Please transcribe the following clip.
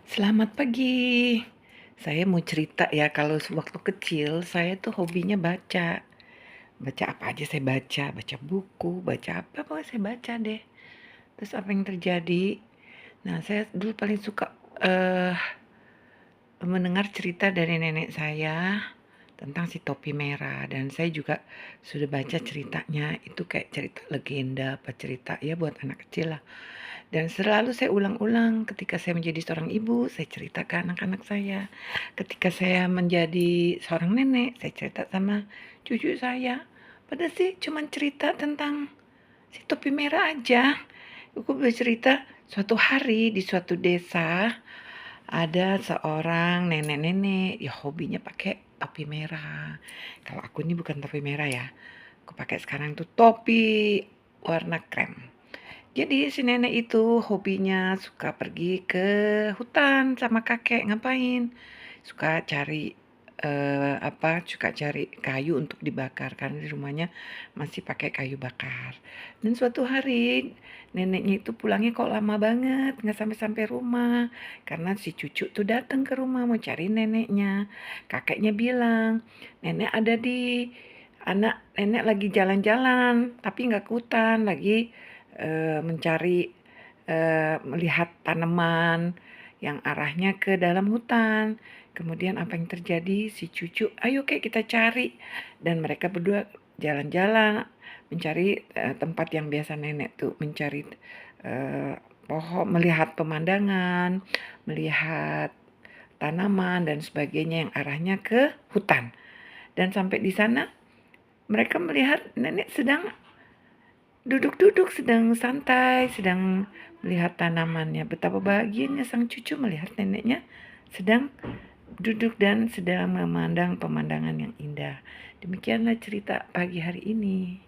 Selamat pagi. Saya mau cerita ya, kalau sewaktu kecil saya tuh hobinya baca. Baca apa aja saya baca, baca buku, baca apa pokoknya saya baca deh. Terus apa yang terjadi? Nah, saya dulu paling suka eh mendengar cerita dari nenek saya tentang si topi merah, dan saya juga sudah baca ceritanya. Itu kayak cerita legenda apa cerita ya buat anak kecil lah. Dan selalu saya ulang-ulang ketika saya menjadi seorang ibu, saya cerita ke anak-anak saya. Ketika saya menjadi seorang nenek, saya cerita sama cucu saya. Padahal sih cuma cerita tentang si topi merah aja. Aku bercerita suatu hari di suatu desa ada seorang nenek-nenek ya hobinya pakai topi merah. Kalau aku ini bukan topi merah ya. Aku pakai sekarang tuh topi warna krem. Jadi si nenek itu hobinya suka pergi ke hutan sama kakek, ngapain? Suka cari suka cari kayu untuk dibakar karena di rumahnya masih pakai kayu bakar. Dan suatu hari neneknya itu pulangnya kok lama banget, nggak sampai-sampai rumah. Karena si cucu tuh datang ke rumah mau cari neneknya. Kakeknya bilang, nenek ada di anak nenek lagi jalan-jalan, tapi nggak ke hutan, lagi mencari melihat tanaman yang arahnya ke dalam hutan. Kemudian apa yang terjadi? Si cucu, ayo kayak kita cari. Dan mereka berdua jalan-jalan mencari tempat yang biasa nenek tuh mencari pohon, melihat pemandangan, melihat tanaman dan sebagainya yang arahnya ke hutan. Dan sampai di sana mereka melihat nenek sedang duduk-duduk, sedang santai, sedang melihat tanamannya. Betapa bahagianya sang cucu melihat neneknya sedang duduk dan sedang memandang pemandangan yang indah. Demikianlah cerita pagi hari ini.